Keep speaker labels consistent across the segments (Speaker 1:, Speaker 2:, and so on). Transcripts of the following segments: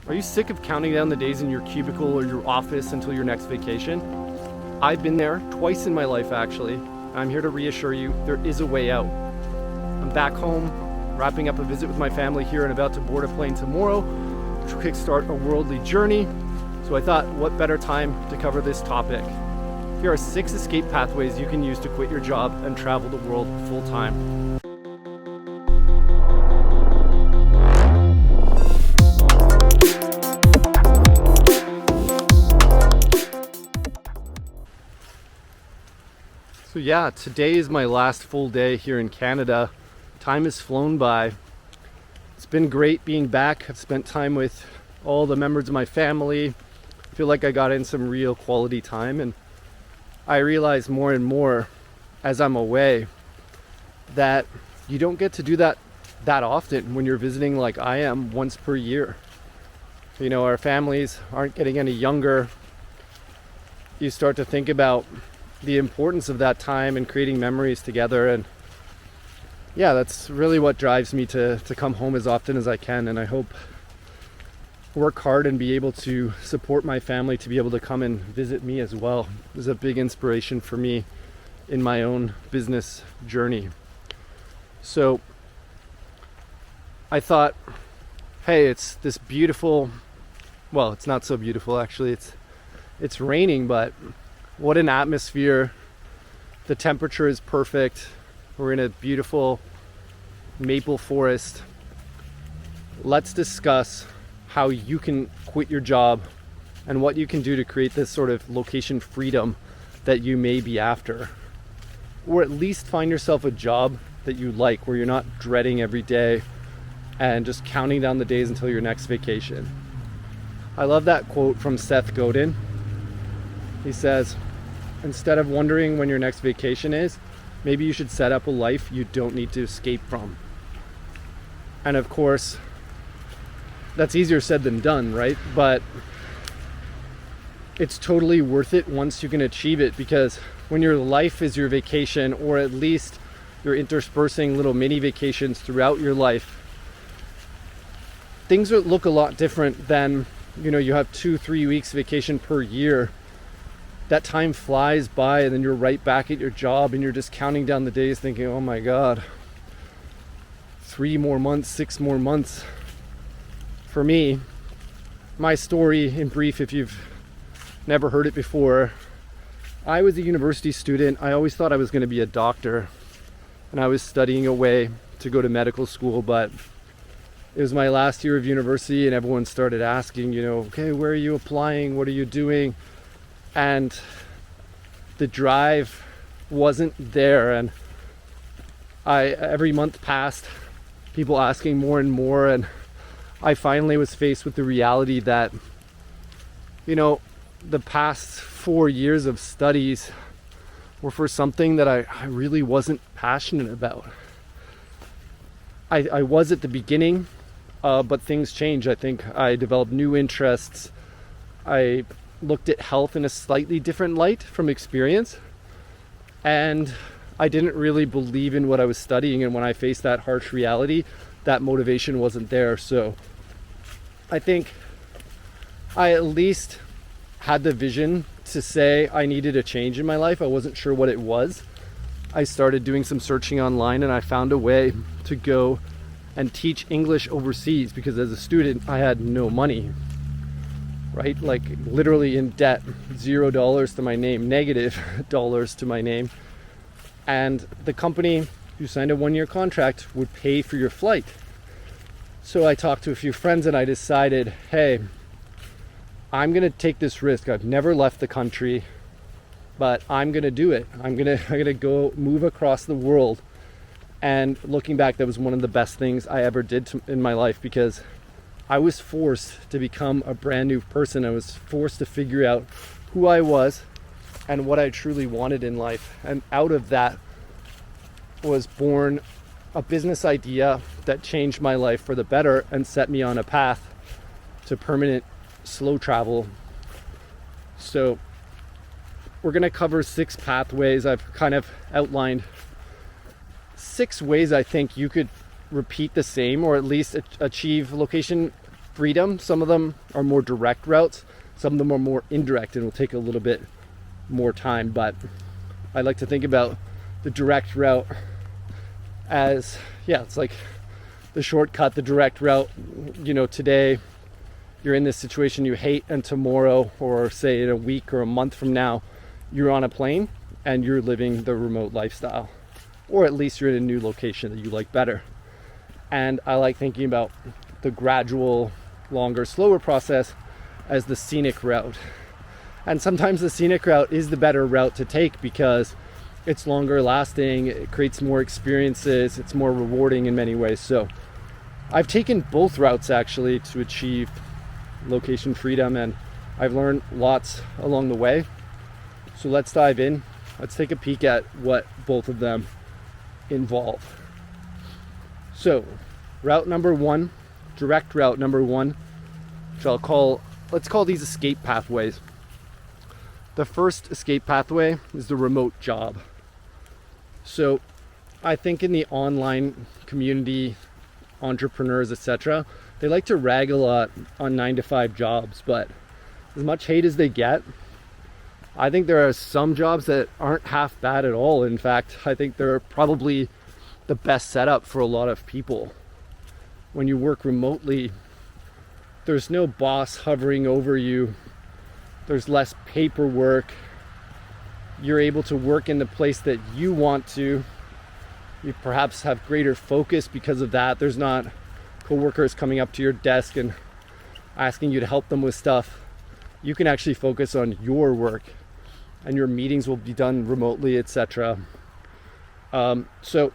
Speaker 1: Are you sick of counting down the days in your cubicle or your office until your next vacation? I've been there twice in my life, actually. I'm here to reassure you there is a way out. I'm back home, wrapping up a visit with my family here and about to board a plane tomorrow to kickstart a worldly journey. So I thought, what better time to cover this topic? Here are 6 escape pathways you can use to quit your job and travel the world full time. So yeah, today is my last full day here in Canada. Time has flown by. It's been great being back. I've spent time with all the members of my family. I feel like I got in some real quality time, and I realize more and more as I'm away that you don't get to do that often when you're visiting like I am once per year. You know, our families aren't getting any younger. You start to think about the importance of that time and creating memories together, and yeah, that's really what drives me to come home as often as I can. And I hope work hard and be able to support my family to be able to come and visit me as well. It was a big inspiration for me in my own business journey. So I thought, hey, it's this beautiful, well, it's not so beautiful actually, it's raining, but what an atmosphere. The temperature is perfect. We're in a beautiful maple forest. Let's discuss how you can quit your job and what you can do to create this sort of location freedom that you may be after. Or at least find yourself a job that you like, where you're not dreading every day and just counting down the days until your next vacation. I love that quote from Seth Godin. He says, instead of wondering when your next vacation is, maybe you should set up a life you don't need to escape from. And of course, that's easier said than done, right? But it's totally worth it once you can achieve it, because when your life is your vacation, or at least you're interspersing little mini vacations throughout your life, things look a lot different than, you know, you have 2-3 weeks vacation per year. That time flies by, and then you're right back at your job and you're just counting down the days thinking, oh my God, 3 more months, 6 more months. For me, my story in brief, if you've never heard it before, I was a university student. I always thought I was going to be a doctor, and I was studying away to go to medical school, but it was my last year of university and everyone started asking, you know, okay, where are you applying? What are you doing? And the drive wasn't there, and every month passed, people asking more and more, and I finally was faced with the reality that, you know, the past 4 years of studies were for something that I really wasn't passionate about. I was at the beginning, but things changed. I think I developed new interests. I looked at health in a slightly different light from experience, and I didn't really believe in what I was studying, and when I faced that harsh reality, that motivation wasn't there. So I think I at least had the vision to say I needed a change in my life. I wasn't sure what it was. I started doing some searching online, and I found a way to go and teach English overseas, because as a student I had no money. Right? Like literally in debt, $0 to my name, negative dollars to my name. And the company, you signed a 1-year contract, would pay for your flight. So I talked to a few friends and I decided, hey, I'm going to take this risk. I've never left the country, but I'm going to do it. I'm going to go move across the world. And looking back, that was one of the best things I ever did in my life, because I was forced to become a brand new person. I was forced to figure out who I was and what I truly wanted in life. And out of that was born a business idea that changed my life for the better and set me on a path to permanent slow travel. So we're going to cover 6 pathways. I've kind of outlined 6 ways I think you could repeat the same, or at least achieve location freedom. Some of them are more direct routes, some of them are more indirect and will take a little bit more time. But I like to think about the direct route as, yeah, it's like the shortcut, the direct route. You know, today you're in this situation you hate, and tomorrow, or say in a week or a month from now, you're on a plane and you're living the remote lifestyle, or at least you're in a new location that you like better. And I like thinking about the gradual, longer, slower process as the scenic route. And sometimes the scenic route is the better route to take because it's longer lasting, it creates more experiences, it's more rewarding in many ways. So I've taken both routes actually to achieve location freedom, and I've learned lots along the way. So let's dive in. Let's take a peek at what both of them involve. So route number one, direct route number one, which let's call these escape pathways. The first escape pathway is the remote job. So I think in the online community, entrepreneurs, etc., they like to rag a lot on 9-to-5 jobs, but as much hate as they get, I think there are some jobs that aren't half bad at all. In fact, I think they're probably the best setup for a lot of people. When you work remotely, there's no boss hovering over you. There's less paperwork. You're able to work in the place that you want to. You perhaps have greater focus because of that. There's not coworkers coming up to your desk and asking you to help them with stuff. You can actually focus on your work, and your meetings will be done remotely, etc. So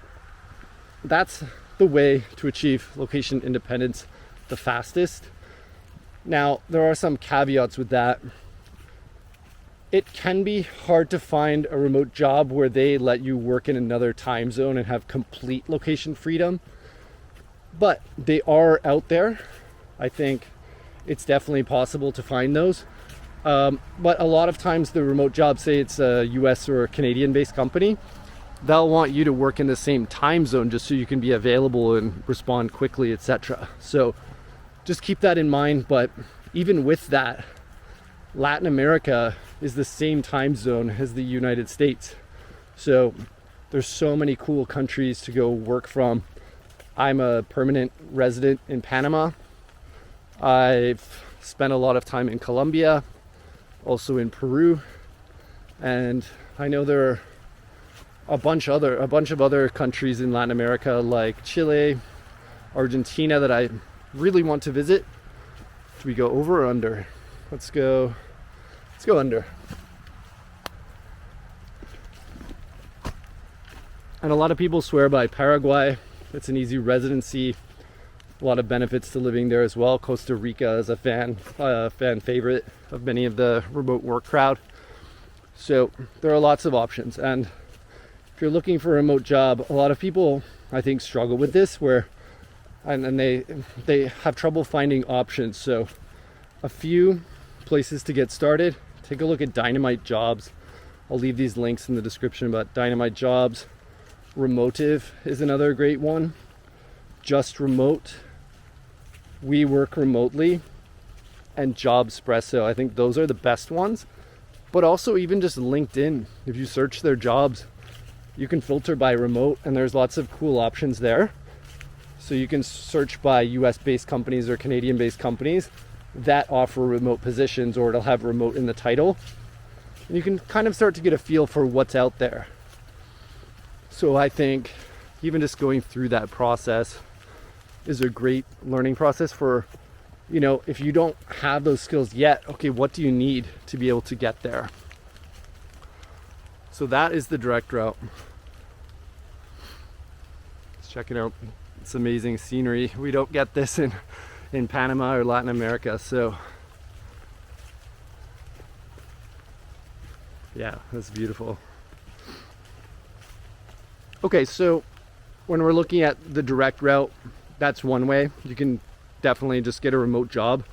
Speaker 1: that's the way to achieve location independence the fastest. Now, there are some caveats with that. It can be hard to find a remote job where they let you work in another time zone and have complete location freedom, but they are out there. I think it's definitely possible to find those. But a lot of times the remote jobs, say it's a US or a Canadian based company, they'll want you to work in the same time zone just so you can be available and respond quickly, etc. So just keep that in mind. But even with that, Latin America is the same time zone as the United States. So there's so many cool countries to go work from. I'm a permanent resident in Panama. I've spent a lot of time in Colombia, also in Peru, and I know there are a bunch of other countries in Latin America like Chile, Argentina that I really want to visit. Do we go over or under? Let's go under. And a lot of people swear by Paraguay. It's an easy residency. A lot of benefits to living there as well. Costa Rica is a fan favorite of many of the remote work crowd. So there are lots of options. And if you're looking for a remote job, a lot of people, I think, struggle with this, and they have trouble finding options. So a few places to get started. Take a look at Dynamite Jobs. I'll leave these links in the description, but Dynamite Jobs. Remotive is another great one. Just Remote, We Work Remotely, and Jobspresso. I think those are the best ones. But also even just LinkedIn. If you search their jobs, you can filter by remote, and there's lots of cool options there. So you can search by US-based companies or Canadian-based companies that offer remote positions, or it'll have remote in the title. And you can kind of start to get a feel for what's out there. So I think even just going through that process is a great learning process for, if you don't have those skills yet, okay, what do you need to be able to get there? So that is the direct route. Let's check it out. It's amazing scenery. We don't get this in Panama or Latin America, so yeah, that's beautiful. Okay, so when we're looking at the direct route, that's one way. You can definitely just get a remote job.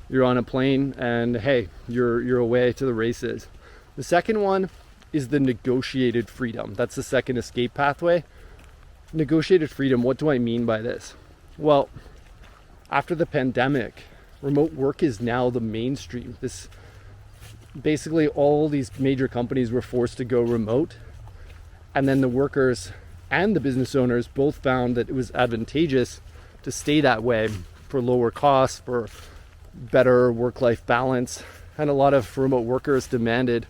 Speaker 1: You're on a plane and hey, you're away to the races. The second one is the negotiated freedom. That's the second escape pathway. Negotiated freedom, what do I mean by this? Well, after the pandemic, remote work is now the mainstream. This basically all these major companies were forced to go remote, and then the workers and the business owners both found that it was advantageous to stay that way for lower costs, for better work-life balance, and a lot of remote workers demanded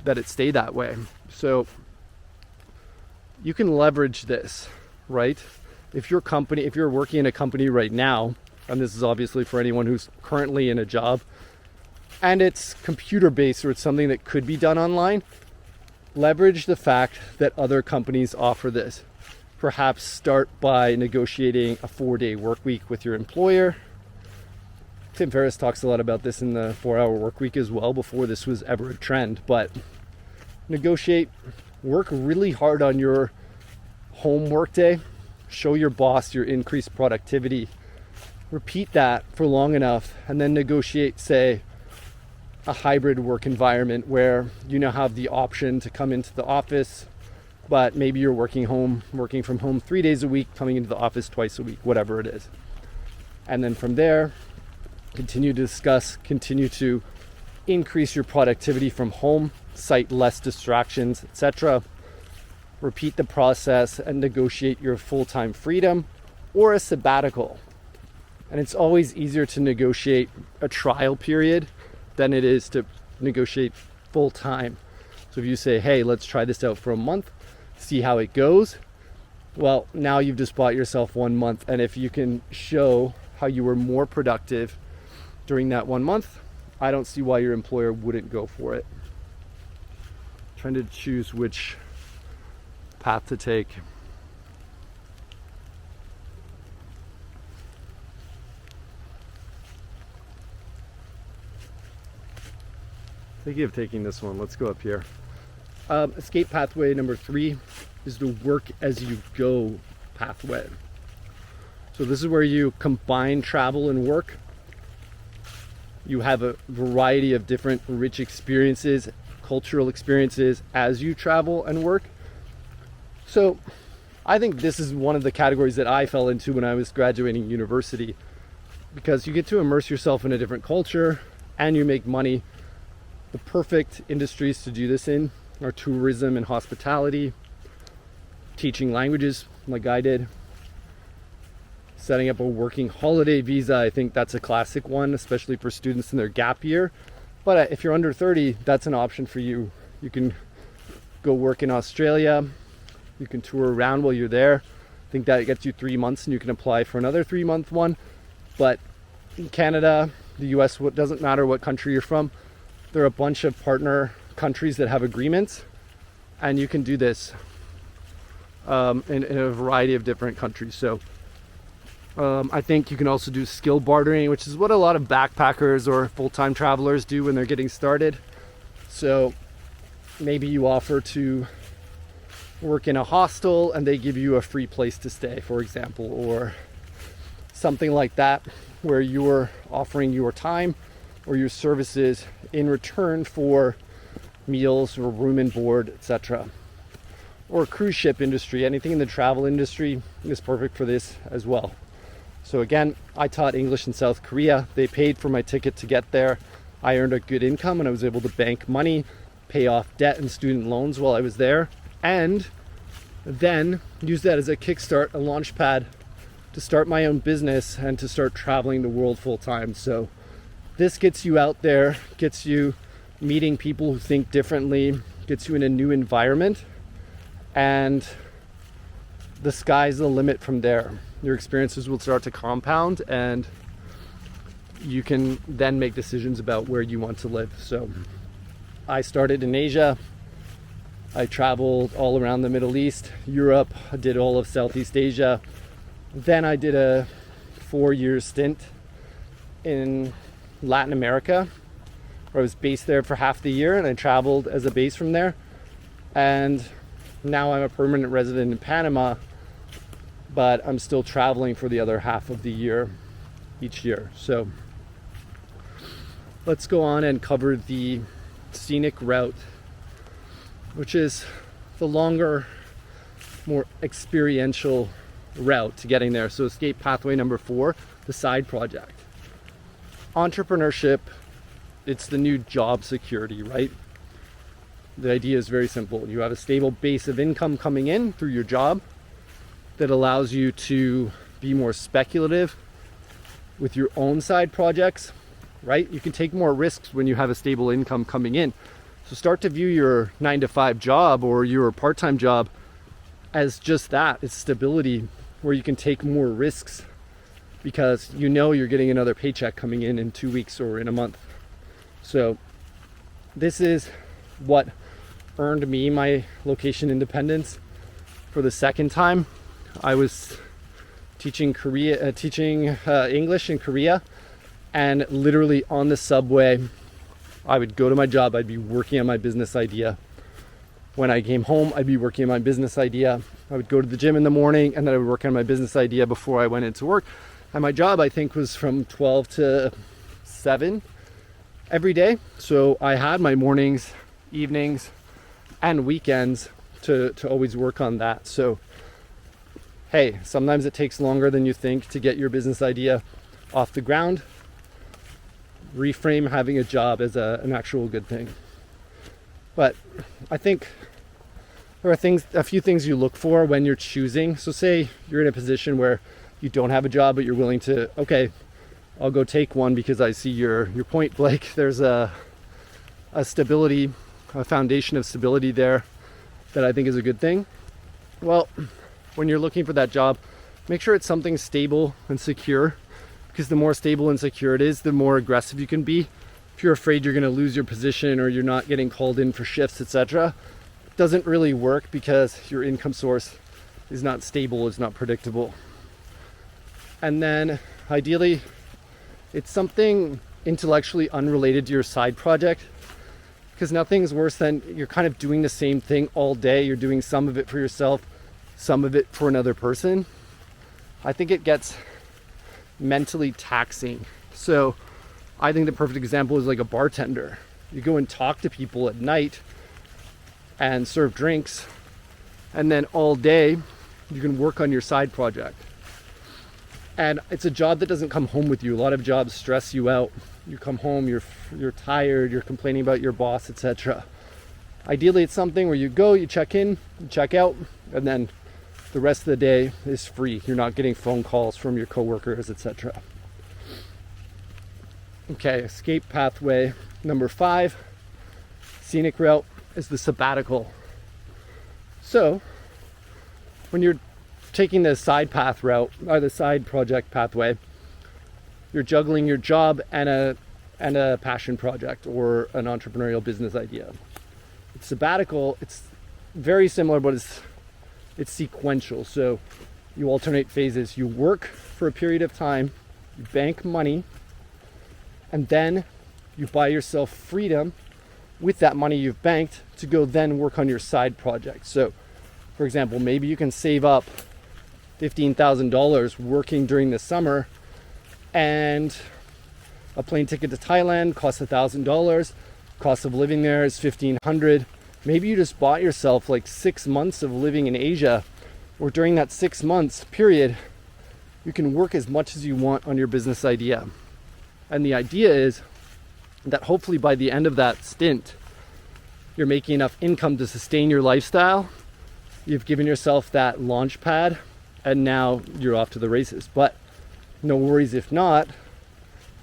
Speaker 1: that it stay that way. So you can leverage this, right? If you're working in a company right now, and this is obviously for anyone who's currently in a job, and it's computer-based or it's something that could be done online, leverage the fact that other companies offer this. Perhaps start by negotiating a 4-day work week with your employer. Tim Ferriss talks a lot about this in the 4-hour work week as well, before this was ever a trend. But negotiate, work really hard on your home work day, show your boss your increased productivity, repeat that for long enough, and then negotiate, say, a hybrid work environment where you now have the option to come into the office, but maybe you're working from home 3 days a week, coming into the office twice a week, whatever it is. And then from there, continue to discuss, continue to increase your productivity from home, cite less distractions, etc. Repeat the process and negotiate your full-time freedom or a sabbatical. And it's always easier to negotiate a trial period than it is to negotiate full-time. So if you say, hey, let's try this out for a month, see how it goes, well, now you've just bought yourself 1 month. And if you can show how you were more productive during that 1 month, I don't see why your employer wouldn't go for it. Trying to choose which path to take. Thinking of taking this one. Let's go up here. Escape pathway number 3 is the work as you go pathway. So this is where you combine travel and work. You have a variety of different rich experiences, cultural experiences as you travel and work. So I think this is one of the categories that I fell into when I was graduating university, because you get to immerse yourself in a different culture and you make money. The perfect industries to do this in are tourism and hospitality, teaching languages like I did, setting up a working holiday visa. I think that's a classic one, especially for students in their gap year. But if you're under 30, that's an option for you. You can go work in Australia. You can tour around while you're there. I think that gets you 3 months and you can apply for another 3-month one. But in Canada, the US, it doesn't matter what country you're from, there are a bunch of partner countries that have agreements, and you can do this in a variety of different countries. So I think you can also do skill bartering, which is what a lot of backpackers or full-time travelers do when they're getting started. So maybe you offer to work in a hostel and they give you a free place to stay, for example, or something like that, where you're offering your time or your services in return for meals or room and board, etc. Or cruise ship industry, anything in the travel industry is perfect for this as well. So again, I taught English in South Korea. They paid for my ticket to get there. I earned a good income and I was able to bank money, pay off debt and student loans while I was there, and then use that as a kickstart, a launch pad to start my own business and to start traveling the world full time. So this gets you out there, gets you meeting people who think differently, gets you in a new environment, and the sky's the limit from there. Your experiences will start to compound and you can then make decisions about where you want to live. So I started in Asia. I traveled all around the Middle East, Europe. I did all of Southeast Asia. Then I did a 4-year stint in Latin America, where I was based there for half the year, and I traveled as a base from there. And now I'm a permanent resident in Panama, but I'm still traveling for the other half of the year each year. So let's go on and cover the SCENIC route, which is the longer, more experiential route to getting there. So escape pathway number 4, the side project. Entrepreneurship, it's the new job security, right? The idea is very simple. You have a stable base of income coming in through your job that allows you to be more speculative with your own side projects, right? You can take more risks when you have a stable income coming in. So start to view your 9-to-5 job or your part-time job as just that. It's stability where you can take more risks because you know you're getting another paycheck coming in 2 weeks or in a month. So this is what earned me my location independence for the second time. I was teaching English in Korea, and literally on the subway, I would go to my job, I'd be working on my business idea. When I came home, I'd be working on my business idea. I would go to the gym in the morning, and then I would work on my business idea before I went into work. And my job, I think, was from 12 to 7 every day. So I had my mornings, evenings, and weekends to always work on that. So hey, sometimes it takes longer than you think to get your business idea off the ground. Reframe having a job as an actual good thing. But I think there are a few things you look for when you're choosing. So say you're in a position where you don't have a job, but you're willing to, okay, I'll go take one because I see your point, Blake. There's a stability, a foundation of stability there that I think is a good thing. Well, when you're looking for that job, make sure it's something stable and secure, because the more stable and secure it is, the more aggressive you can be. If you're afraid you're going to lose your position or you're not getting called in for shifts, etc., it doesn't really work because your income source is not stable, it's not predictable. And then ideally, it's something intellectually unrelated to your side project, because nothing's worse than you're kind of doing the same thing all day. You're doing some of it for yourself, some of it for another person. I think it gets mentally taxing. So I think the perfect example is like a bartender. You go and talk to people at night and serve drinks, and then all day you can work on your side project. And it's a job that doesn't come home with you. A lot of jobs stress you out. You come home, you're tired, you're complaining about your boss, etc. Ideally, it's something where you go, you check in, you check out, and then the rest of the day is free. You're not getting phone calls from your coworkers, etc. Okay, escape pathway number 5, scenic route, is the sabbatical. So when you're taking the side path route or the side project pathway, you're juggling your job and a passion project or an entrepreneurial business idea. It's sabbatical, it's very similar, but it's sequential. So you alternate phases. You work for a period of time, you bank money, and then you buy yourself freedom with that money you've banked to go then work on your side project. So for example, maybe you can save up $15,000 working during the summer, and a plane ticket to Thailand costs $1,000. Cost of living there is $1,500. Maybe you just bought yourself like 6 months of living in Asia, or during that 6 months period, you can work as much as you want on your business idea. And the idea is that hopefully by the end of that stint, you're making enough income to sustain your lifestyle. You've given yourself that launch pad, and now you're off to the races. But no worries if not,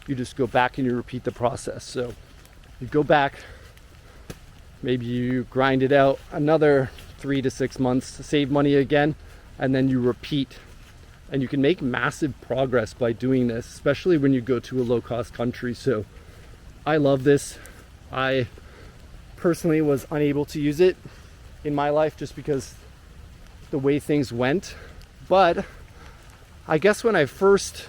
Speaker 1: you just go back and you repeat the process. So you go back, maybe you grind it out another 3 to 6 months to save money again, and then you repeat. And you can make massive progress by doing this, especially when you go to a low-cost country. So I love this. I personally was unable to use it in my life just because the way things went. But I guess when I first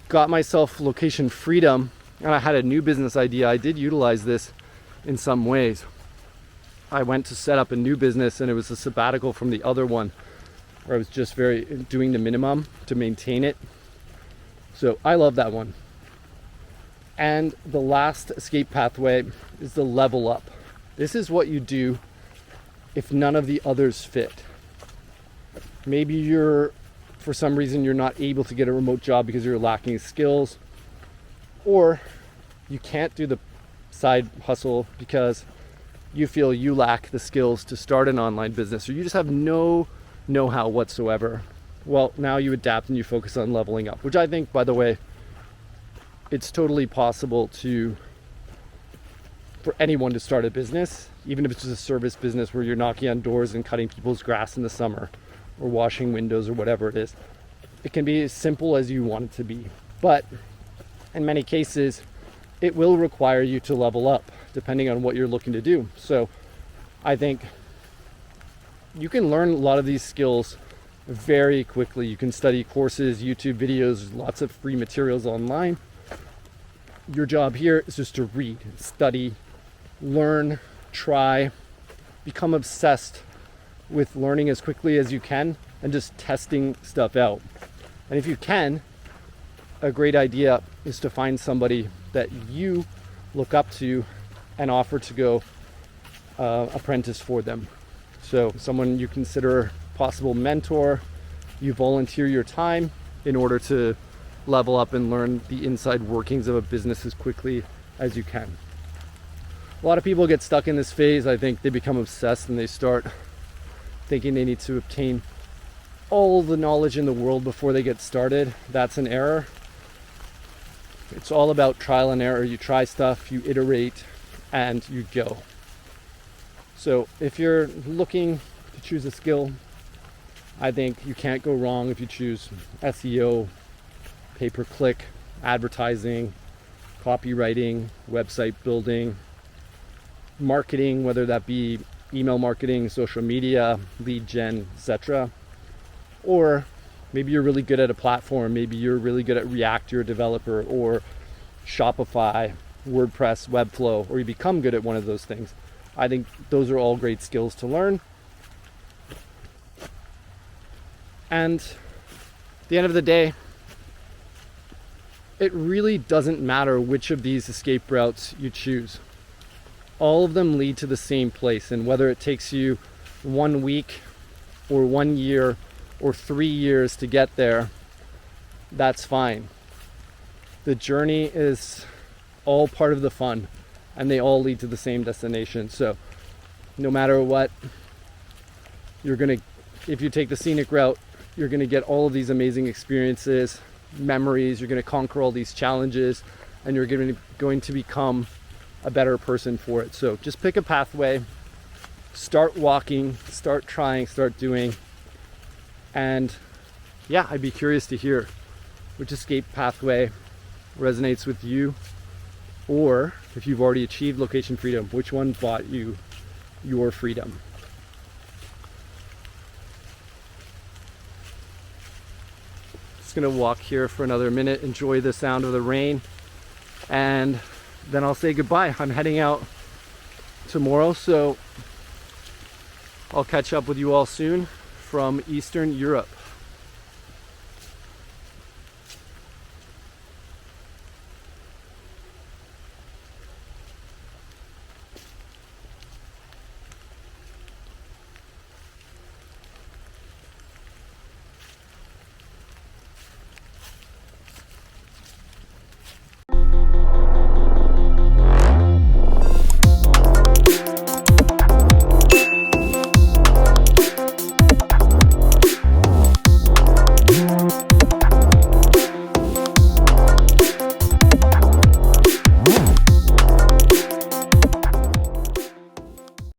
Speaker 1: got myself location freedom and I had a new business idea, I did utilize this in some ways. I went to set up a new business, and it was a sabbatical from the other one, where I was just doing the minimum to maintain it. So I love that one. And the last escape pathway is the level up. This is what you do if none of the others fit. Maybe you're for some reason you're not able to get a remote job because you're lacking skills, or you can't do the side hustle because you feel you lack the skills to start an online business, or you just have no know-how whatsoever. Well, now you adapt and you focus on leveling up, which I think, by the way, it's totally possible for anyone to start a business, even if it's just a service business where you're knocking on doors and cutting people's grass in the summer or washing windows or whatever it is. It can be as simple as you want it to be, but in many cases it will require you to level up depending on what you're looking to do. So I think you can learn a lot of these skills very quickly. You can study courses, YouTube videos, lots of free materials online. Your job here is just to read, study, learn, try, become obsessed with learning as quickly as you can and just testing stuff out. And if you can, a great idea is to find somebody that you look up to and offer to go apprentice for them. So someone you consider possible mentor, you volunteer your time in order to level up and learn the inside workings of a business as quickly as you can. A lot of people get stuck in this phase. I think they become obsessed and they start thinking they need to obtain all the knowledge in the world before they get started. That's an error. It's all about trial and error. You try stuff, you iterate, and you go. So if you're looking to choose a skill, I think you can't go wrong if you choose SEO, pay-per-click, advertising, copywriting, website building, marketing, whether that be email marketing, social media, lead gen, etc. Or maybe you're really good at a platform. Maybe you're really good at React, you're a developer, or Shopify, WordPress, Webflow, or you become good at one of those things. I think those are all great skills to learn. And at the end of the day, it really doesn't matter which of these escape routes you choose. All of them lead to the same place, and whether it takes you 1 week or 1 year or 3 years to get there, that's fine. The journey is all part of the fun, and they all lead to the same destination. So no matter what, if you take the scenic route, you're gonna get all of these amazing experiences, memories, you're gonna conquer all these challenges, and you're going to become a better person for it. So just pick a pathway, start walking, start trying, start doing. And yeah, I'd be curious to hear which escape pathway resonates with you, or if you've already achieved location freedom, which one bought you your freedom. Just gonna walk here for another minute, enjoy the sound of the rain, and then I'll say goodbye. I'm heading out tomorrow, so I'll catch up with you all soon from Eastern Europe.